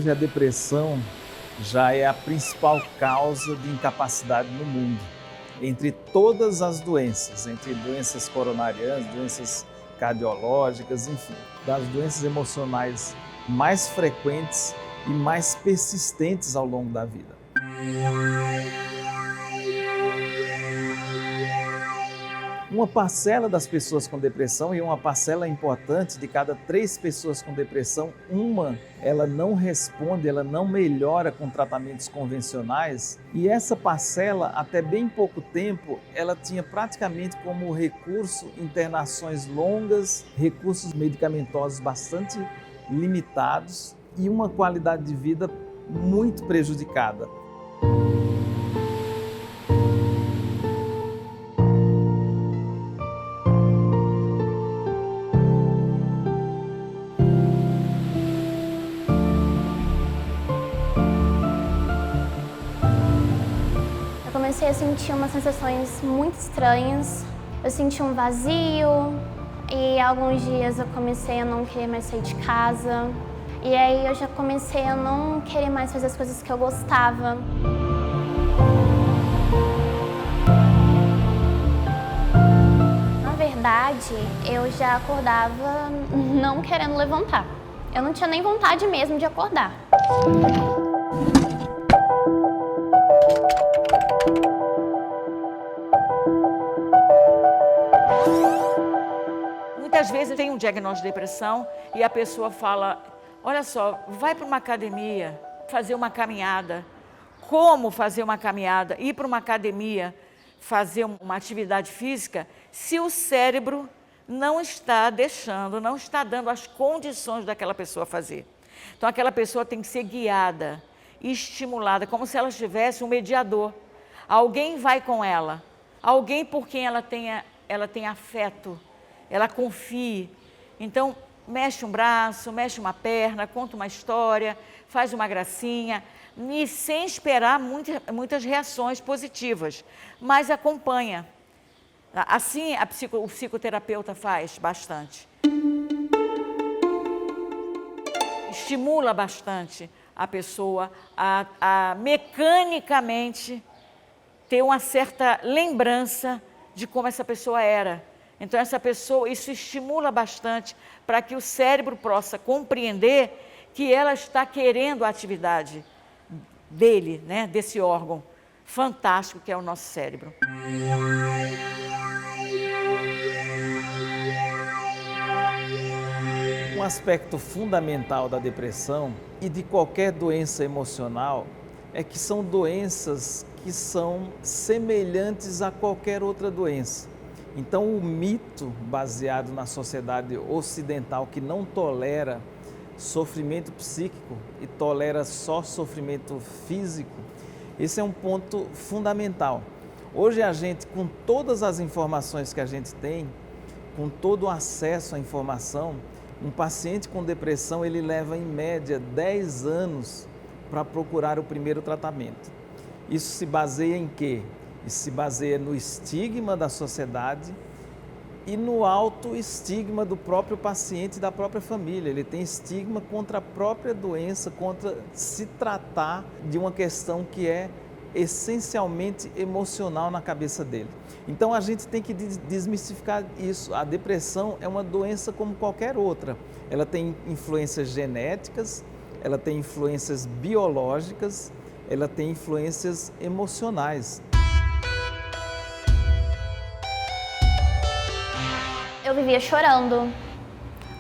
Hoje a depressão já é a principal causa de incapacidade no mundo. Entre todas as doenças, entre doenças coronarianas, doenças cardiológicas, enfim, das doenças emocionais mais frequentes e mais persistentes ao longo da vida. Uma parcela das pessoas com depressão, e uma parcela importante, de cada 3 pessoas com depressão, ela não responde, ela não melhora com tratamentos convencionais, e essa parcela, até bem pouco tempo, ela tinha praticamente como recurso internações longas, recursos medicamentosos bastante limitados e uma qualidade de vida muito prejudicada. Comecei a sentir umas sensações muito estranhas. Eu senti um vazio e alguns dias eu comecei a não querer mais sair de casa. E aí eu já comecei a não querer mais fazer as coisas que eu gostava. Na verdade, eu já acordava não querendo levantar. Eu não tinha nem vontade mesmo de acordar. Muitas vezes tem um diagnóstico de depressão e a pessoa fala, olha só, vai para uma academia, fazer uma caminhada. Como fazer uma caminhada? Ir para uma academia, fazer uma atividade física, se o cérebro não está deixando, não está dando as condições daquela pessoa fazer. Então aquela pessoa tem que ser guiada, estimulada, como se ela tivesse um mediador. Alguém vai com ela, alguém por quem ela tem afeto. Ela confie. Então, mexe um braço, mexe uma perna, conta uma história, faz uma gracinha, e sem esperar muitas reações positivas, mas acompanha. Assim, o psicoterapeuta faz bastante. Estimula bastante a pessoa a mecanicamente ter uma certa lembrança de como essa pessoa era. Então essa pessoa, isso estimula bastante para que o cérebro possa compreender que ela está querendo a atividade dele, né, desse órgão fantástico que é o nosso cérebro. Um aspecto fundamental da depressão e de qualquer doença emocional é que são doenças que são semelhantes a qualquer outra doença. Então, o mito baseado na sociedade ocidental que não tolera sofrimento psíquico e tolera só sofrimento físico, esse é um ponto fundamental. Hoje a gente, com todas as informações que a gente tem, com todo o acesso à informação, um paciente com depressão, ele leva em média 10 anos para procurar o primeiro tratamento. Isso se baseia em quê? Isso se baseia no estigma da sociedade e no autoestigma do próprio paciente e da própria família. Ele tem estigma contra a própria doença, contra se tratar de uma questão que é essencialmente emocional na cabeça dele. Então a gente tem que desmistificar isso. A depressão é uma doença como qualquer outra. Ela tem influências genéticas, ela tem influências biológicas, ela tem influências emocionais. Eu vivia chorando,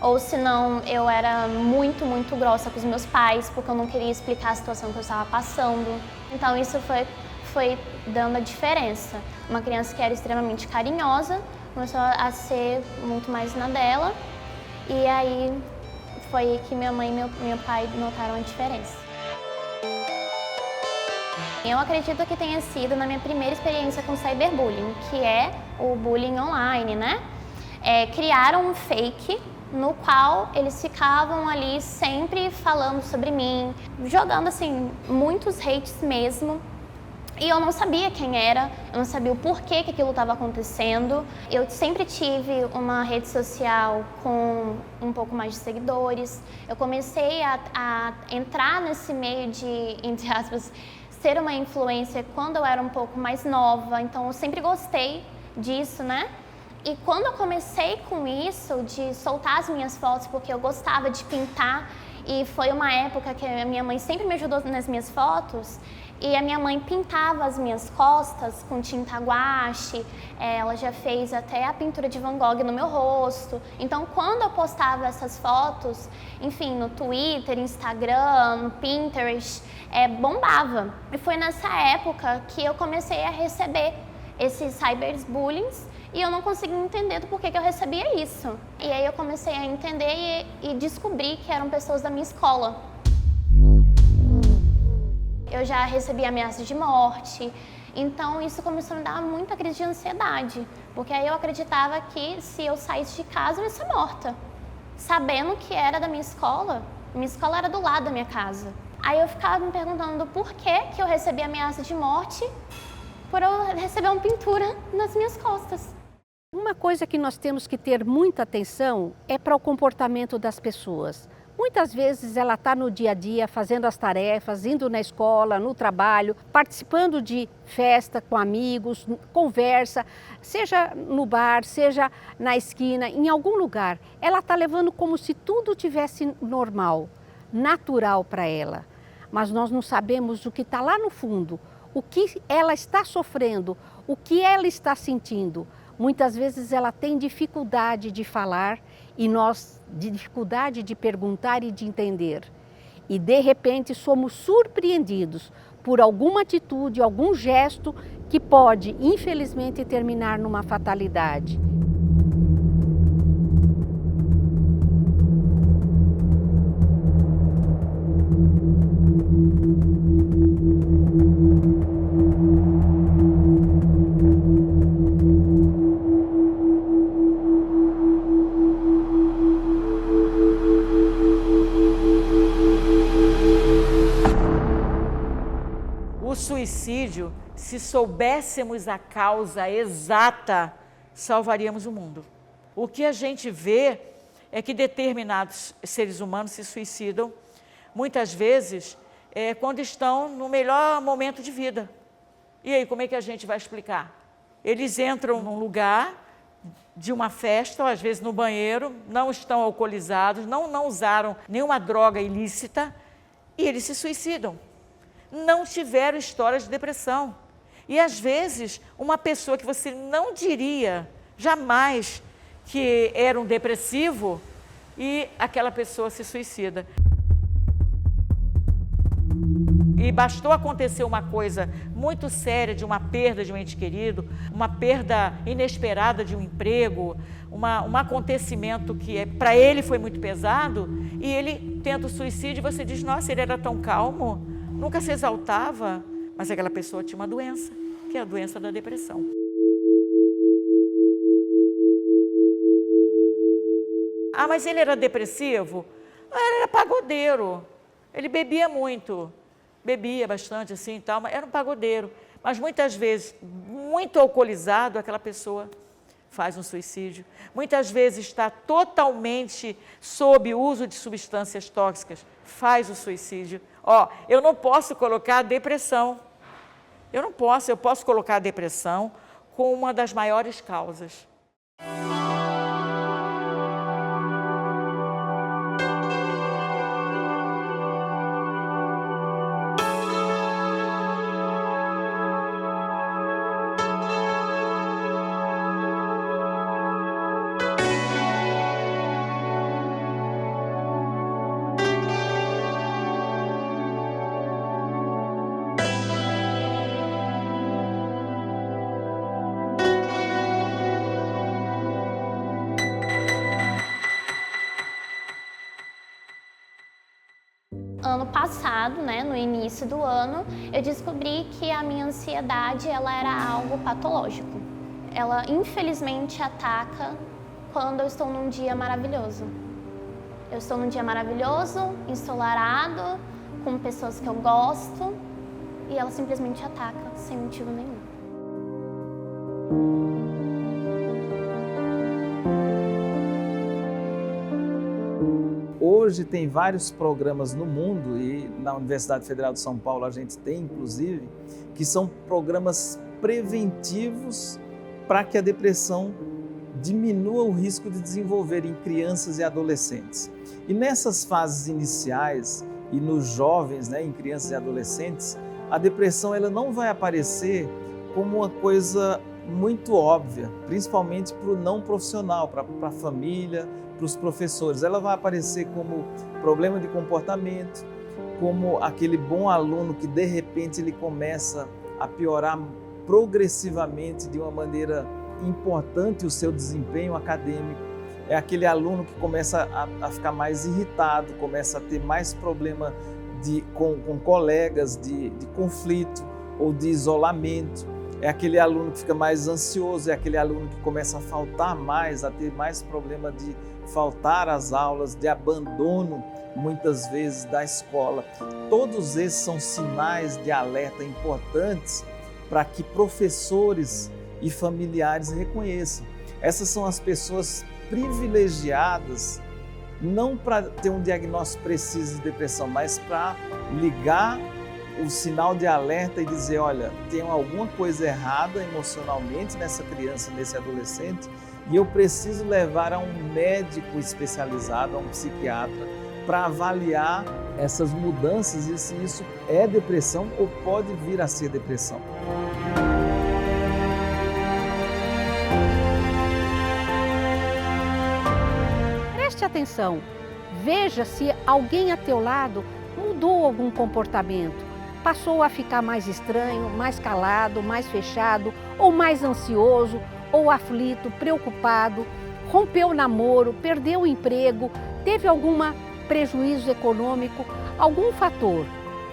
ou senão eu era muito grossa com os meus pais, porque eu não queria explicar a situação que eu estava passando. Então isso foi dando a diferença. Uma criança que era extremamente carinhosa, começou a ser muito mais na dela, e aí foi que minha mãe e meu pai notaram a diferença. Eu acredito que tenha sido na minha primeira experiência com cyberbullying, que é o bullying online, né? Criaram um fake no qual eles ficavam ali sempre falando sobre mim, jogando assim muitos hates mesmo. E eu não sabia quem era, eu não sabia o porquê que aquilo estava acontecendo. Eu sempre tive uma rede social com um pouco mais de seguidores. Eu comecei a entrar nesse meio de, entre aspas, ser uma influencer quando eu era um pouco mais nova. Então eu sempre gostei disso, né? E quando eu comecei com isso, de soltar as minhas fotos, porque eu gostava de pintar, e foi uma época que a minha mãe sempre me ajudou nas minhas fotos, e a minha mãe pintava as minhas costas com tinta guache, ela já fez até a pintura de Van Gogh no meu rosto. Então, quando eu postava essas fotos, enfim, no Twitter, Instagram, no Pinterest, bombava. E foi nessa época que eu comecei a receber esses cyberbullying e eu não conseguia entender do porquê que eu recebia isso. E aí eu comecei a entender e descobri que eram pessoas da minha escola. Eu já recebi ameaças de morte, então isso começou a me dar muita crise de ansiedade, porque aí eu acreditava que se eu saísse de casa eu ia ser morta, sabendo que era da minha escola era do lado da minha casa. Aí eu ficava me perguntando por que eu recebia ameaça de morte por eu receber uma pintura nas minhas costas. Uma coisa que nós temos que ter muita atenção é para o comportamento das pessoas. Muitas vezes ela está no dia a dia fazendo as tarefas, indo na escola, no trabalho, participando de festa com amigos, conversa, seja no bar, seja na esquina, em algum lugar. Ela está levando como se tudo tivesse normal, natural para ela. Mas nós não sabemos o que está lá no fundo, o que ela está sofrendo, o que ela está sentindo. Muitas vezes ela tem dificuldade de falar e nós dificuldade de perguntar e de entender. E de repente somos surpreendidos por alguma atitude, algum gesto que pode, infelizmente, terminar numa fatalidade. O suicídio, se soubéssemos a causa exata, salvaríamos o mundo. O que a gente vê é que determinados seres humanos se suicidam, muitas vezes, quando estão no melhor momento de vida. E aí, como é que a gente vai explicar? Eles entram num lugar de uma festa, ou às vezes no banheiro, não estão alcoolizados, não usaram nenhuma droga ilícita, e eles se suicidam. Não tiveram histórias de depressão. E às vezes, uma pessoa que você não diria jamais que era um depressivo, e aquela pessoa se suicida. E bastou acontecer uma coisa muito séria, de uma perda de um ente querido, uma perda inesperada de um emprego, um acontecimento que para ele foi muito pesado, e ele tenta o suicídio e você diz, nossa, ele era tão calmo, nunca se exaltava, mas aquela pessoa tinha uma doença, que é a doença da depressão. Ah, mas ele era depressivo? Ele era pagodeiro, ele bebia muito, bebia bastante assim e tal, mas era um pagodeiro. Mas muitas vezes, muito alcoolizado, aquela pessoa faz um suicídio. Muitas vezes está totalmente sob o uso de substâncias tóxicas, faz o suicídio. Eu não posso colocar a depressão. Eu posso colocar a depressão como uma das maiores causas. Ano passado, no início do ano, eu descobri que a minha ansiedade ela era algo patológico. Ela, infelizmente, ataca quando eu estou num dia maravilhoso. Eu estou num dia maravilhoso, ensolarado, com pessoas que eu gosto, e ela simplesmente ataca sem motivo nenhum. Hoje tem vários programas no mundo, e na Universidade Federal de São Paulo a gente tem, inclusive, que são programas preventivos para que a depressão diminua o risco de desenvolver em crianças e adolescentes. E nessas fases iniciais e nos jovens, em crianças e adolescentes, a depressão ela não vai aparecer como uma coisa muito óbvia, principalmente para o não profissional, para a família, para os professores. Ela vai aparecer como problema de comportamento, como aquele bom aluno que de repente ele começa a piorar progressivamente de uma maneira importante o seu desempenho acadêmico. É aquele aluno que começa a ficar mais irritado, começa a ter mais problema com colegas, de conflito ou de isolamento. É aquele aluno que fica mais ansioso, é aquele aluno que começa a faltar mais, a ter mais problema de faltar às aulas, de abandono, muitas vezes, da escola. Todos esses são sinais de alerta importantes para que professores e familiares reconheçam. Essas são as pessoas privilegiadas, não para ter um diagnóstico preciso de depressão, mas para ligar o sinal de alerta e dizer, olha, tem alguma coisa errada emocionalmente nessa criança, nesse adolescente, e eu preciso levar a um médico especializado, a um psiquiatra, para avaliar essas mudanças e se isso é depressão ou pode vir a ser depressão. Preste atenção, veja se alguém a teu lado mudou algum comportamento, passou a ficar mais estranho, mais calado, mais fechado, ou mais ansioso, ou aflito, preocupado, rompeu o namoro, perdeu o emprego, teve algum prejuízo econômico, algum fator,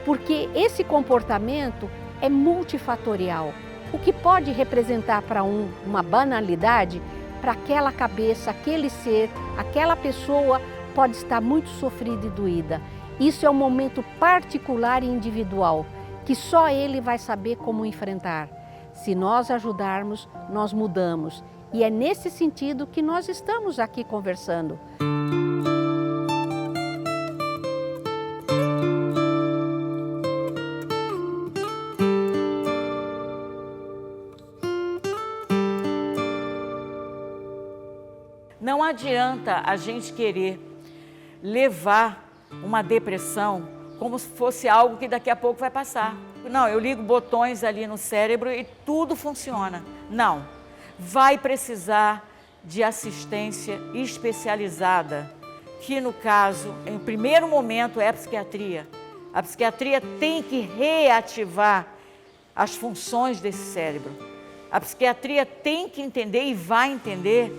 porque esse comportamento é multifatorial. O que pode representar para uma banalidade, para aquela cabeça, aquele ser, aquela pessoa pode estar muito sofrida e doída. Isso é um momento particular e individual, que só ele vai saber como enfrentar. Se nós ajudarmos, nós mudamos. E é nesse sentido que nós estamos aqui conversando. Não adianta a gente querer levar uma depressão como se fosse algo que daqui a pouco vai passar. Não, eu ligo botões ali no cérebro e tudo funciona. Não, vai precisar de assistência especializada, que no caso, em primeiro momento, é a psiquiatria. A psiquiatria tem que reativar as funções desse cérebro. A psiquiatria tem que entender e vai entender,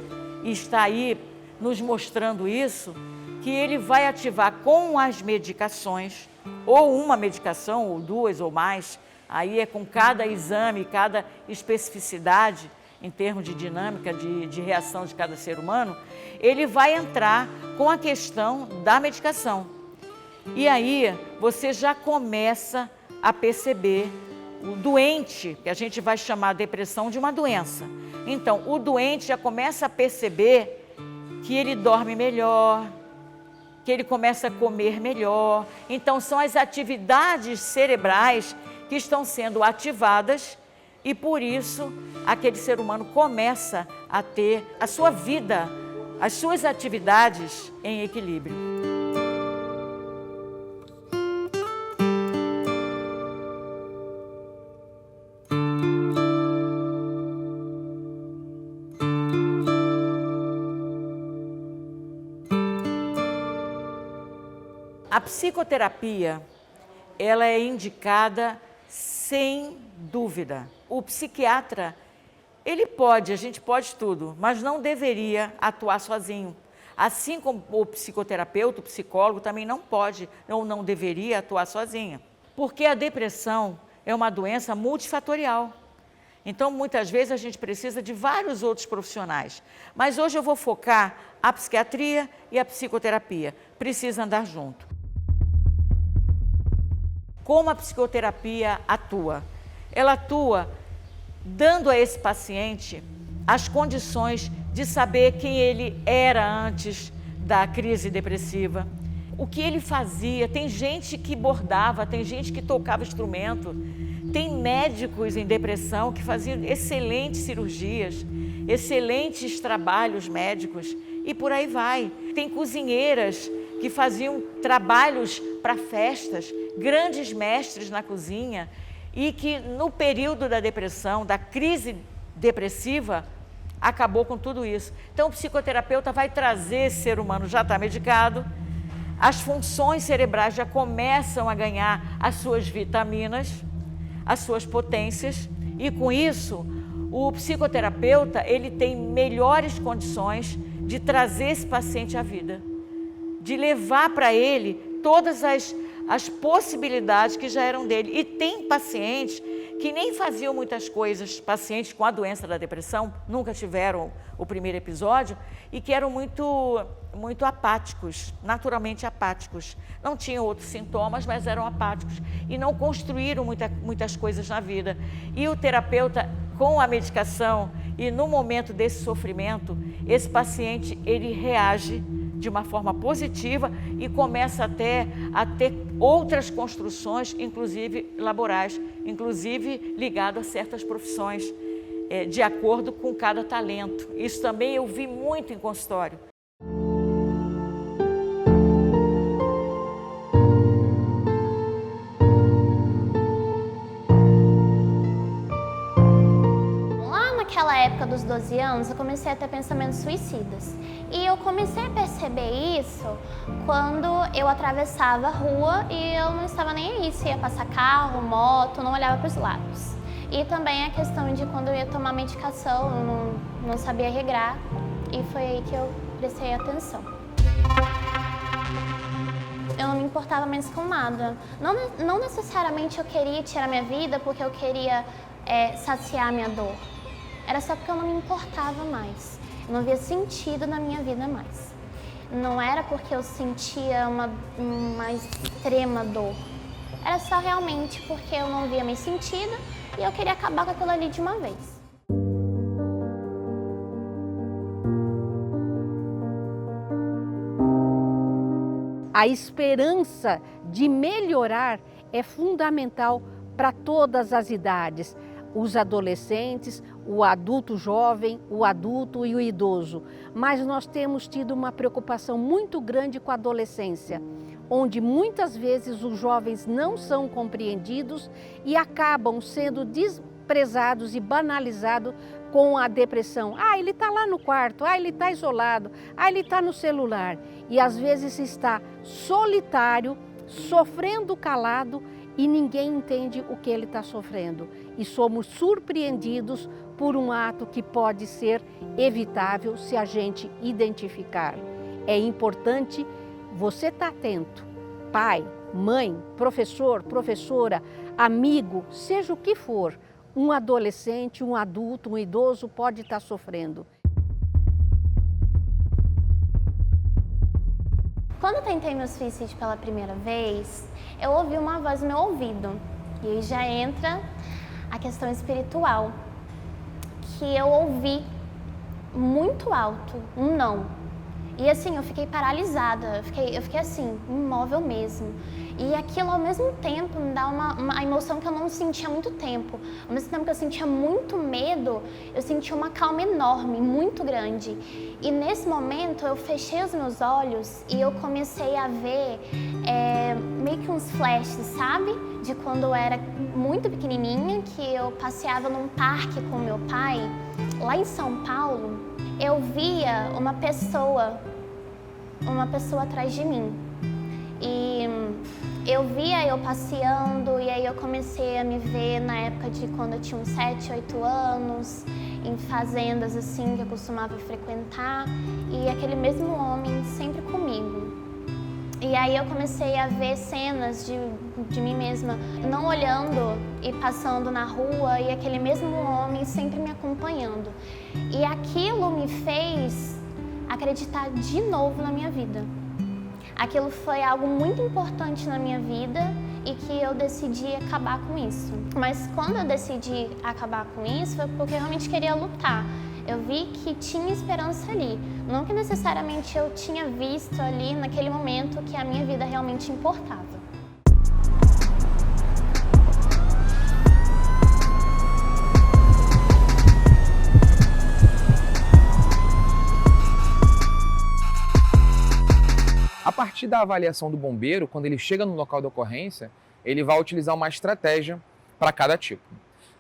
e está aí nos mostrando isso, que ele vai ativar com as medicações, ou uma medicação, ou duas, ou mais, aí é com cada exame, cada especificidade, em termos de dinâmica, de reação de cada ser humano, ele vai entrar com a questão da medicação. E aí você já começa a perceber o doente, que a gente vai chamar a depressão de uma doença. Então, o doente já começa a perceber que ele dorme melhor, que ele começa a comer melhor. Então, são as atividades cerebrais que estão sendo ativadas e, por isso, aquele ser humano começa a ter a sua vida, as suas atividades em equilíbrio. A psicoterapia, ela é indicada sem dúvida. O psiquiatra, ele pode, a gente pode tudo, mas não deveria atuar sozinho. Assim como o psicoterapeuta, o psicólogo também não pode ou não deveria atuar sozinho. Porque a depressão é uma doença multifatorial. Então, muitas vezes a gente precisa de vários outros profissionais. Mas hoje eu vou focar a psiquiatria e a psicoterapia. Precisa andar junto. como a psicoterapia atua? Ela atua dando a esse paciente as condições de saber quem ele era antes da crise depressiva, o que ele fazia. Tem gente que bordava, tem gente que tocava instrumento, tem médicos em depressão que faziam excelentes cirurgias, excelentes trabalhos médicos e por aí vai. Tem cozinheiras que faziam trabalhos para festas, grandes mestres na cozinha e que no período da depressão, da crise depressiva, acabou com tudo isso. Então o psicoterapeuta vai trazer esse ser humano, já está medicado, as funções cerebrais já começam a ganhar as suas vitaminas, as suas potências e com isso o psicoterapeuta ele tem melhores condições de trazer esse paciente à vida, de levar para ele todas as possibilidades que já eram dele. E tem pacientes que nem faziam muitas coisas, pacientes com a doença da depressão, nunca tiveram o primeiro episódio e que eram muito apáticos, naturalmente apáticos. Não tinham outros sintomas, mas eram apáticos e não construíram muitas coisas na vida. E o terapeuta, com a medicação e no momento desse sofrimento, esse paciente ele reage de uma forma positiva e começa até a ter outras construções, inclusive laborais, inclusive ligado a certas profissões, de acordo com cada talento. Isso também eu vi muito em consultório. Naquela época dos 12 anos, eu comecei a ter pensamentos suicidas. E eu comecei a perceber isso quando eu atravessava a rua e eu não estava nem aí se ia passar carro, moto, não olhava para os lados. E também a questão de quando eu ia tomar medicação, eu não sabia regrar. E foi aí que eu prestei atenção. Eu não me importava mais com nada. Não necessariamente eu queria tirar minha vida porque eu queria saciar minha dor. Era só porque eu não me importava mais. Eu não via sentido na minha vida mais. Não era porque eu sentia uma extrema dor. Era só realmente porque eu não via mais sentido e eu queria acabar com aquilo ali de uma vez. A esperança de melhorar é fundamental para todas as idades. Os adolescentes, o adulto jovem, o adulto e o idoso. Mas nós temos tido uma preocupação muito grande com a adolescência, onde muitas vezes os jovens não são compreendidos e acabam sendo desprezados e banalizados com a depressão. Ah, ele está lá no quarto, ele está isolado, ele está no celular. E às vezes está solitário, sofrendo calado, e ninguém entende o que ele está sofrendo. E somos surpreendidos por um ato que pode ser evitável se a gente identificar. É importante você estar atento. Pai, mãe, professor, professora, amigo, seja o que for, um adolescente, um adulto, um idoso pode estar sofrendo. Quando eu tentei meu suicídio pela primeira vez, eu ouvi uma voz no meu ouvido. E aí já entra a questão espiritual, que eu ouvi muito alto, um não. E assim, eu fiquei paralisada, eu fiquei assim, imóvel mesmo. E aquilo ao mesmo tempo me dá uma emoção que eu não sentia há muito tempo. Ao mesmo tempo que eu sentia muito medo, eu sentia uma calma enorme, muito grande. E nesse momento eu fechei os meus olhos e eu comecei a ver meio que uns flashes, sabe? De quando eu era muito pequenininha, que eu passeava num parque com meu pai, lá em São Paulo. Eu via uma pessoa atrás de mim. E eu via eu passeando e aí eu comecei a me ver na época de quando eu tinha uns 7, 8 anos, em fazendas assim que eu costumava frequentar, e aquele mesmo homem sempre comigo. E aí eu comecei a ver cenas de mim mesma, não olhando e passando na rua, e aquele mesmo homem sempre me acompanhando. E aquilo me fez acreditar de novo na minha vida. Aquilo foi algo muito importante na minha vida e que eu decidi acabar com isso. Mas quando eu decidi acabar com isso foi porque eu realmente queria lutar. Eu vi que tinha esperança ali, não que necessariamente eu tinha visto ali naquele momento que a minha vida realmente importava. A partir da avaliação do bombeiro, quando ele chega no local da ocorrência, ele vai utilizar uma estratégia para cada tipo.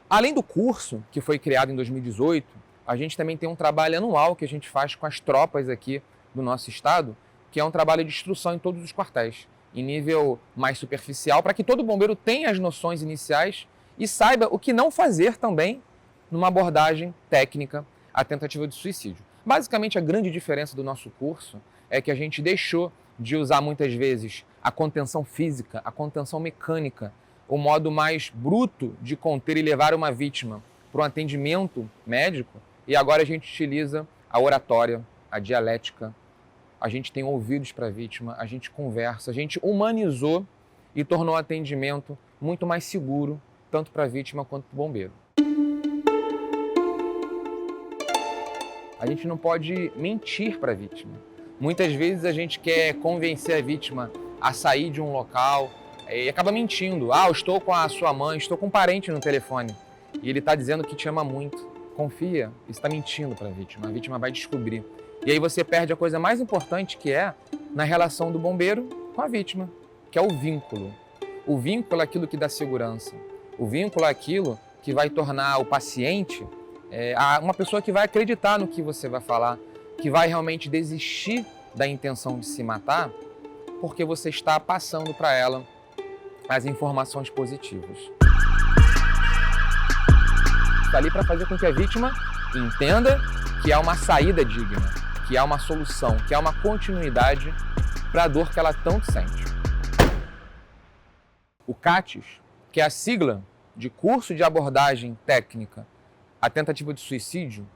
Além do curso, que foi criado em 2018, a gente também tem um trabalho anual que a gente faz com as tropas aqui do nosso estado, que é um trabalho de instrução em todos os quartéis, em nível mais superficial, para que todo bombeiro tenha as noções iniciais e saiba o que não fazer também numa abordagem técnica à tentativa de suicídio. Basicamente, a grande diferença do nosso curso é que a gente deixou de usar muitas vezes a contenção física, a contenção mecânica, o modo mais bruto de conter e levar uma vítima para um atendimento médico, e agora a gente utiliza a oratória, a dialética, a gente tem ouvidos para a vítima, a gente conversa, a gente humanizou e tornou o atendimento muito mais seguro, tanto para a vítima quanto para o bombeiro. A gente não pode mentir para a vítima. Muitas vezes a gente quer convencer a vítima a sair de um local e acaba mentindo. Eu estou com a sua mãe, estou com um parente no telefone e ele está dizendo que te ama muito. Confia, está mentindo para a vítima vai descobrir. E aí você perde a coisa mais importante que é na relação do bombeiro com a vítima, que é o vínculo. O vínculo é aquilo que dá segurança. O vínculo é aquilo que vai tornar o paciente uma pessoa que vai acreditar no que você vai falar, que vai realmente desistir da intenção de se matar, porque você está passando para ela as informações positivas. Está ali para fazer com que a vítima entenda que há uma saída digna, que há uma solução, que há uma continuidade para a dor que ela tanto sente. O CATES, que é a sigla de Curso de Abordagem Técnica à Tentativa de Suicídio,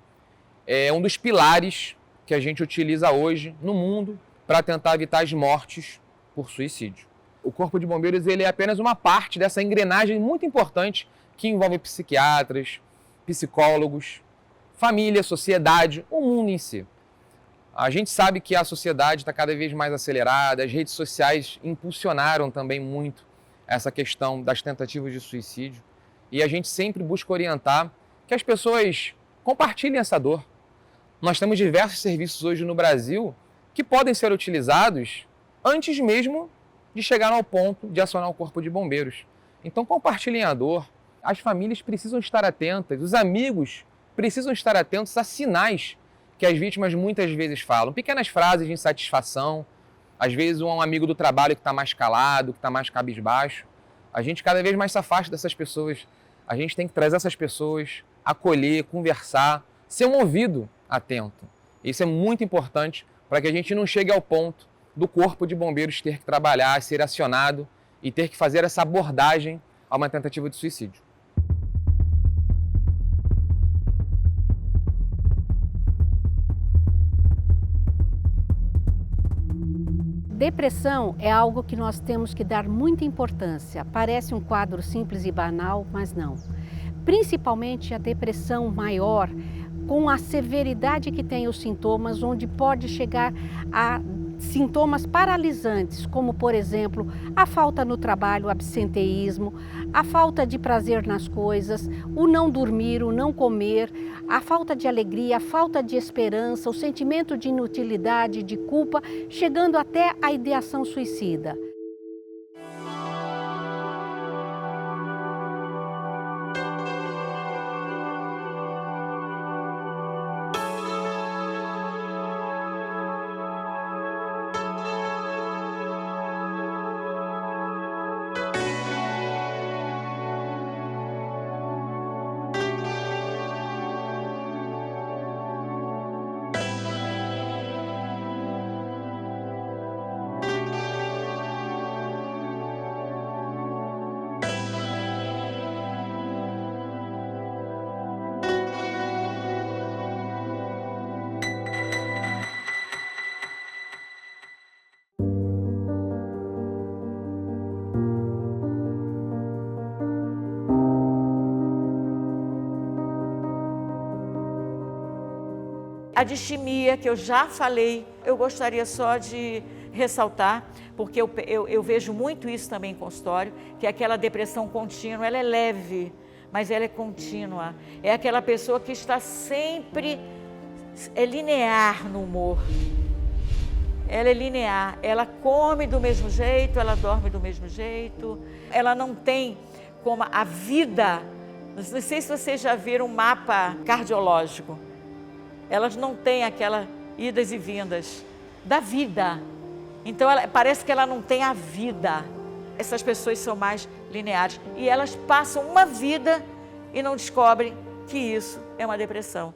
é um dos pilares que a gente utiliza hoje no mundo para tentar evitar as mortes por suicídio. O Corpo de Bombeiros ele é apenas uma parte dessa engrenagem muito importante que envolve psiquiatras, psicólogos, família, sociedade, o mundo em si. A gente sabe que a sociedade está cada vez mais acelerada, as redes sociais impulsionaram também muito essa questão das tentativas de suicídio e a gente sempre busca orientar que as pessoas compartilhem essa dor. Nós temos diversos serviços hoje no Brasil que podem ser utilizados antes mesmo de chegar ao ponto de acionar o Corpo de Bombeiros. Então compartilhem a dor, as famílias precisam estar atentas, os amigos precisam estar atentos a sinais que as vítimas muitas vezes falam. Pequenas frases de insatisfação, às vezes um amigo do trabalho que está mais calado, que está mais cabisbaixo. A gente cada vez mais se afasta dessas pessoas. A gente tem que trazer essas pessoas, acolher, conversar, ser um ouvido atento. Isso é muito importante para que a gente não chegue ao ponto do Corpo de Bombeiros ter que trabalhar, ser acionado e ter que fazer essa abordagem a uma tentativa de suicídio. Depressão é algo que nós temos que dar muita importância. Parece um quadro simples e banal, mas não. Principalmente a depressão maior, com a severidade que tem os sintomas, onde pode chegar a sintomas paralisantes, como por exemplo, a falta no trabalho, o absenteísmo, a falta de prazer nas coisas, o não dormir, o não comer, a falta de alegria, a falta de esperança, o sentimento de inutilidade, de culpa, chegando até a ideação suicida. A distimia, que eu já falei, eu gostaria só de ressaltar, porque eu vejo muito isso também em consultório, que é aquela depressão contínua, ela é leve, mas ela é contínua. É aquela pessoa que está sempre linear no humor. Ela é linear, ela come do mesmo jeito, ela dorme do mesmo jeito, ela não tem como a vida. Não sei se vocês já viram um mapa cardiológico. Elas não têm aquelas idas e vindas da vida. Então, parece que ela não tem a vida. Essas pessoas são mais lineares. E elas passam uma vida e não descobrem que isso é uma depressão.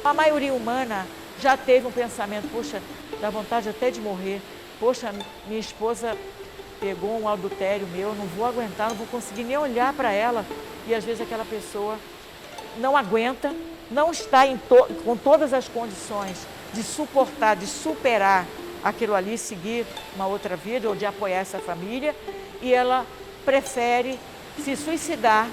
A maioria humana já teve um pensamento, poxa, dá vontade até de morrer. Poxa, minha esposa pegou um adultério meu, não vou aguentar, não vou conseguir nem olhar para ela. E às vezes aquela pessoa não aguenta, não está com todas as condições de suportar, de superar aquilo ali, seguir uma outra vida ou de apoiar essa família, e ela prefere se suicidar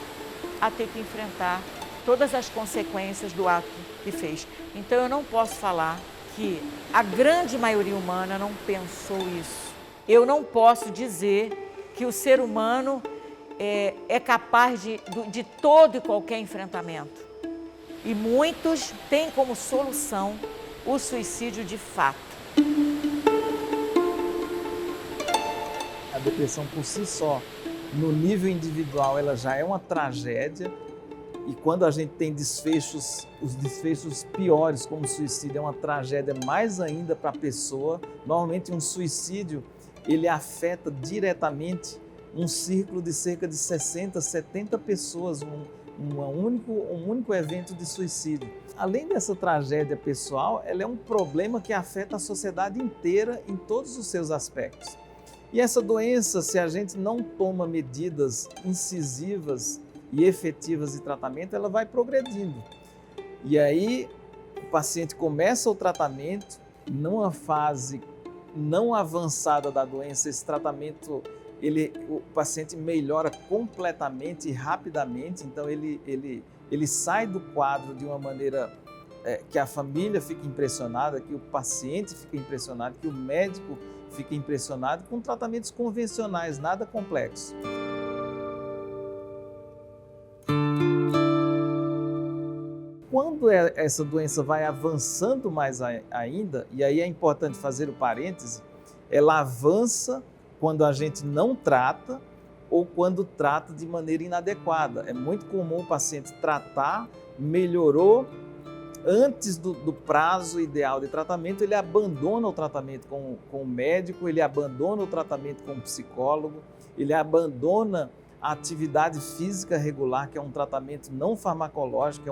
a ter que enfrentar todas as consequências do ato que fez. Então eu não posso falar que a grande maioria humana não pensou isso. Eu não posso dizer que o ser humano é capaz de todo e qualquer enfrentamento. E muitos têm como solução o suicídio de fato. A depressão por si só, no nível individual, ela já é uma tragédia. E quando a gente tem desfechos, os desfechos piores, como o suicídio, é uma tragédia mais ainda para a pessoa. Normalmente um suicídio, ele afeta diretamente um círculo de cerca de 60, 70 pessoas, um único evento de suicídio. Além dessa tragédia pessoal, ela é um problema que afeta a sociedade inteira em todos os seus aspectos. E essa doença, se a gente não toma medidas incisivas e efetivas de tratamento, ela vai progredindo. E aí o paciente começa o tratamento, numa fase não avançada da doença, esse tratamento, o paciente melhora completamente e rapidamente, então ele sai do quadro de uma maneira que a família fica impressionada, que o paciente fica impressionado, que o médico fica impressionado com tratamentos convencionais, nada complexo. Quando essa doença vai avançando mais ainda, e aí é importante fazer o parêntese, ela avança quando a gente não trata ou quando trata de maneira inadequada. É muito comum o paciente tratar, melhorou, antes do prazo ideal de tratamento, ele abandona o tratamento com o médico, ele abandona o tratamento com o psicólogo, ele abandona a atividade física regular, que é um tratamento não farmacológico,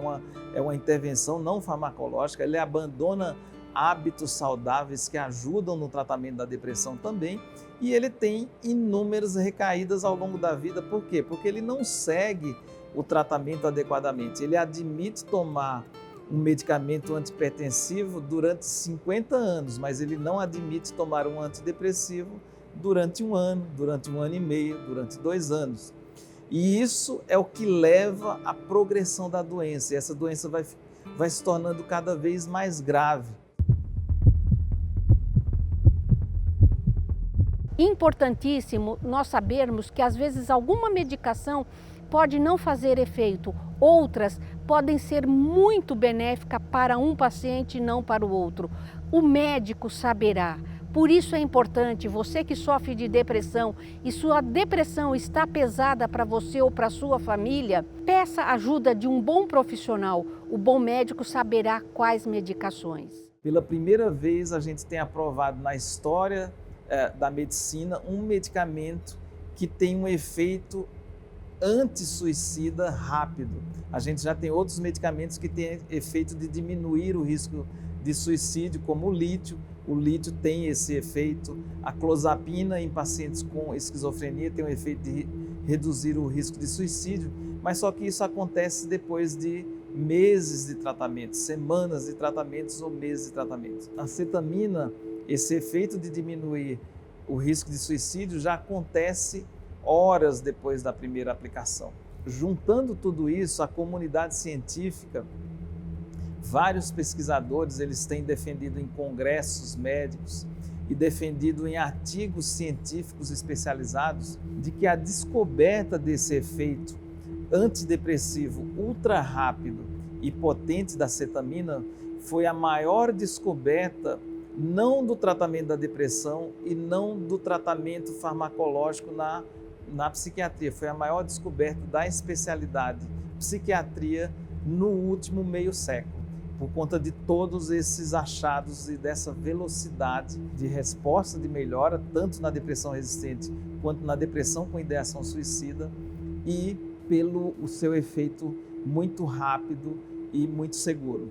é uma intervenção não farmacológica, ele abandona hábitos saudáveis que ajudam no tratamento da depressão também, e ele tem inúmeras recaídas ao longo da vida. Por quê? Porque ele não segue o tratamento adequadamente. Ele admite tomar um medicamento antihipertensivo durante 50 anos, mas ele não admite tomar um antidepressivo durante um ano e meio, durante 2 anos. E isso é o que leva à progressão da doença. E essa doença vai se tornando cada vez mais grave. Importantíssimo nós sabermos que às vezes alguma medicação pode não fazer efeito, outras podem ser muito benéficas para um paciente e não para o outro. O médico saberá. Por isso é importante, você que sofre de depressão e sua depressão está pesada para você ou para sua família, peça ajuda de um bom profissional. O bom médico saberá quais medicações. Pela primeira vez a gente tem aprovado na história da medicina um medicamento que tem um efeito anti-suicida rápido. A gente já tem outros medicamentos que têm efeito de diminuir o risco de suicídio, como o lítio. O lítio tem esse efeito. A clozapina em pacientes com esquizofrenia tem o efeito de reduzir o risco de suicídio, mas só que isso acontece depois de meses de tratamento, semanas de tratamentos ou meses de tratamento. A cetamina, esse efeito de diminuir o risco de suicídio já acontece horas depois da primeira aplicação. Juntando tudo isso, a comunidade científica, vários pesquisadores, eles têm defendido em congressos médicos e defendido em artigos científicos especializados de que a descoberta desse efeito antidepressivo ultra rápido e potente da cetamina foi a maior descoberta não do tratamento da depressão e não do tratamento farmacológico na psiquiatria. Foi a maior descoberta da especialidade psiquiatria no último meio século, por conta de todos esses achados e dessa velocidade de resposta de melhora, tanto na depressão resistente quanto na depressão com ideação suicida, e pelo o seu efeito muito rápido e muito seguro.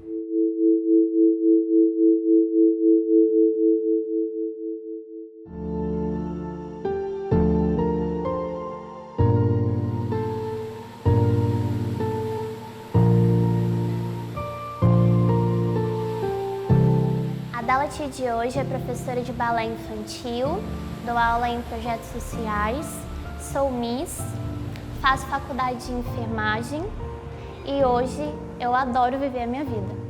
A Dalat de hoje é professora de balé infantil, dou aula em projetos sociais, sou Miss, faço faculdade de enfermagem e hoje eu adoro viver a minha vida.